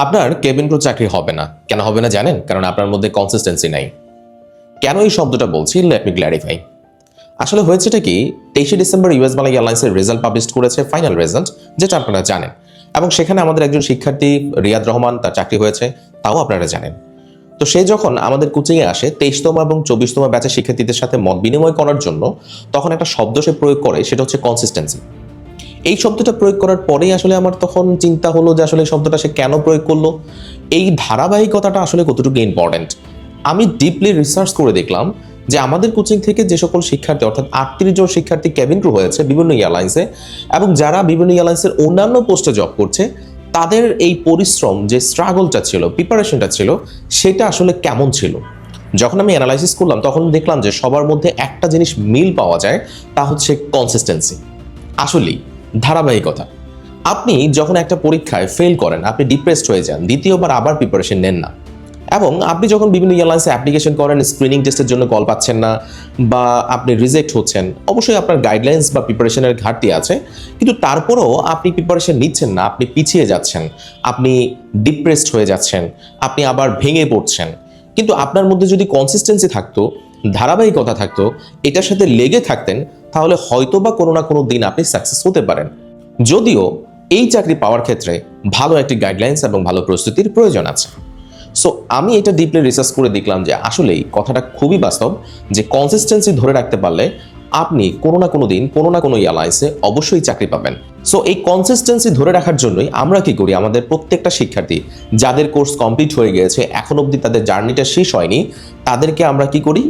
আপনার cabin crew চাকরি হবে না। কেন হবে না জানেন? কারণ আপনার মধ্যে কনসিস্টেন্সি নাই। কেন এই শব্দটা বলছি, লেট মি ক্ল্যারিফাই। আসলে হয়েছেটা কি, 23 ডিসেম্বর ইউএস বাংলা এয়ারলাইন্সের রেজাল্ট পাবলিশ করেছে, ফাইনাল রেজাল্ট, যেটা আপনারা জানেন। এবং সেখানে আমাদের একজন শিক্ষার্থী রিয়াদ রহমান, তার চাকরি হয়েছে, তাও আপনারা জানেন। তো সে যখন আমাদের কোচিংয়ে আসে 23তম এবং 24তম ব্যাচের শিক্ষার্থীদের সাথে মত বিনিময় করার জন্য, তখন একটা শব্দ সে প্রয়োগ করে, সেটা হচ্ছে কনসিস্টেন্সি। এই শব্দটা প্রয়োগ করার পরেই আসলে আমার তখন চিন্তা হলো যে আসলে এই শব্দটা সে কেন প্রয়োগ করলো, এই ধারাবাহিকতাটা আসলে কতটুকু ইম্পর্টেন্ট। আমি ডিপলি রিসার্চ করে দেখলাম যে আমাদের কোচিং থেকে যে সকল শিক্ষার্থী, অর্থাৎ 38 জন শিক্ষার্থী কেবিন ক্রু হয়েছে বিভিন্ন এয়ারলাইন্সে, এবং যারা বিভিন্ন এয়ারলাইন্সের অন্যান্য পোস্টে জব করছে, তাদের এই পরিশ্রম, যে স্ট্রাগলটা ছিল, প্রিপারেশনটা ছিল, সেটা আসলে কেমন ছিল। যখন আমি অ্যানালাইসিস করলাম তখন দেখলাম যে সবার মধ্যে একটা জিনিস মিল পাওয়া যায়, তা হচ্ছে কনসিস্টেন্সি। আসলেই ধারাবাহিকতা। আপনি যখন একটা পরীক্ষায় ফেল করেন, আপনি ডিপ্রেসড হয়ে যান, দ্বিতীয়বার আবার প্রিপারেশন নেন না। এবং আপনি যখন বিভিন্ন এয়ারলাইন্সে অ্যাপ্লিকেশন করেন, স্ক্রিনিং টেস্টের জন্য কল পাচ্ছেন না, বা আপনি রিজেক্ট হচ্ছেন, অবশ্যই আপনার গাইডলাইন্স বা প্রিপারেশনের ঘাটতি আছে, কিন্তু তারপরেও আপনি প্রিপারেশন নিচ্ছেন না, আপনি পিছিয়ে যাচ্ছেন, আপনি ডিপ্রেসড হয়ে যাচ্ছেন, আপনি আবার ভেঙে পড়ছেন। কিন্তু আপনার মধ্যে যদি কনসিস্টেন্সি থাকতো, ধারাবাহিকতা থাকতো, এটার সাথে লেগে থাকতেন, তাহলে হয়তো বা কোনো না কোনো দিন আপনি সাকসেস হতে পারেন। যদিও এই চাকরি পাওয়ার ক্ষেত্রে ভালো একটি গাইডলাইন্স এবং ভালো প্রস্তুতির প্রয়োজন আছে। সো আমি এটা ডিপলি রিসার্চ করে দেখলাম যে আসলেই কথাটা খুবই বাস্তব, যে কনসিস্টেন্সি ধরে রাখতে পারলে আপনি কোনো না কোনো দিন কোনো না কোনো এয়ারলাইন্সে অবশ্যই চাকরি পাবেন। সো এই কনসিস্টেন্সি ধরে রাখার জন্যই আমরা কি করি, আমাদের প্রত্যেকটা শিক্ষার্থী যাদের কোর্স কমপ্লিট হয়ে গিয়েছে, এখন অবধি তাদের জার্নিটা শেষ হয়নি, তাদেরকে আমরা কি করি,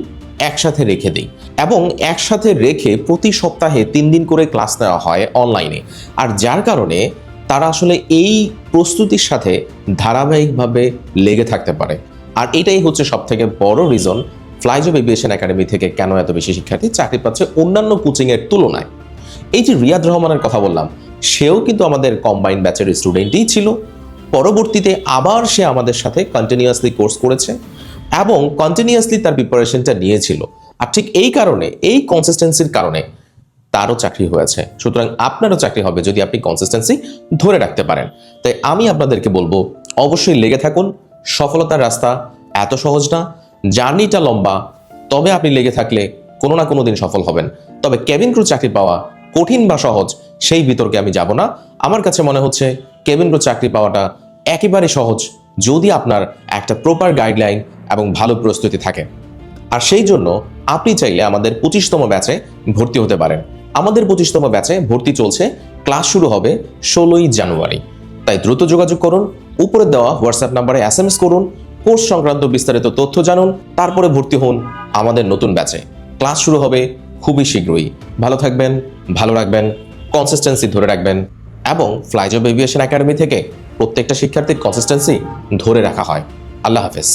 একসাথে রেখে দিই। এবং একসাথে রেখে প্রতি সপ্তাহে 3 দিন করে ক্লাস নেওয়া হয় অনলাইনে। আর যার কারণে তারা আসলে এই প্রস্তুতির সাথে ধারাবাহিকভাবে লেগে থাকতে পারে। আর এটাই হচ্ছে সবথেকে বড় রিজন ফ্লাইজব এভিয়েশন একাডেমি থেকে কেন এত বেশি শিক্ষার্থী চাকরি পাচ্ছে অন্যান্য কোচিংয়ের তুলনায়। এই যে রিয়াদ রহমানের কথা বললাম, সেও কিন্তু আমাদের কম্বাইন্ড ব্যাচের স্টুডেন্টই ছিল। পরবর্তীতে আবার সে আমাদের সাথে কন্টিনিউয়াসলি কোর্স করেছে এবং কন্টিনিউয়াসলি তার প্রিপারেশনটা নিয়েছিল। আর ঠিক এই কারণে, এই কনসিস্টেন্সির কারণে তারও চাকরি হয়েছে। সুতরাং আপনারও চাকরি হবে যদি আপনি কনসিস্টেন্সি ধরে রাখতে পারেন। তাই আমি আপনাদেরকে বলবো, অবশ্যই লেগে থাকুন। সফলতার রাস্তা এত সহজ না, জার্নিটা লম্বা, তবে আপনি লেগে থাকলে কোনো না কোনো দিন সফল হবেন। তবে কেবিন ক্রু চাকরি পাওয়া কঠিন বা সহজ, সেই বিতর্কে আমি যাব না। আমার কাছে মনে হচ্ছে কেবিন ক্রু চাকরি পাওয়াটা একেবারে সহজ, যদি আপনার একটা প্রপার গাইডলাইন এবং ভালো প্রস্তুতি থাকে। আর সেই জন্য আপনি চাইলে আমাদের 25তম ব্যাচে ভর্তি হতে পারেন। আমাদের 25তম ব্যাচে ভর্তি চলছে, ক্লাস শুরু হবে 16ই জানুয়ারি। তাই দ্রুত যোগাযোগ করুন, উপরে দেওয়া হোয়াটসঅ্যাপ নাম্বারে SMS করুন, কোর্স সংক্রান্ত বিস্তারিত তথ্য জানুন, তারপরে ভর্তি হন আমাদের নতুন ব্যাচে। ক্লাস শুরু হবে খুবই শীঘ্রই। ভালো থাকবেন, ভালো রাখবেন, কনসিস্টেন্সি ধরে রাখবেন, এবং ফ্লাইজব এভিয়েশন একাডেমি থেকে প্রত্যেকটা শিক্ষার্থীর কনসিস্টেন্সি ধরে রাখা হয়। আল্লাহ হাফেজ।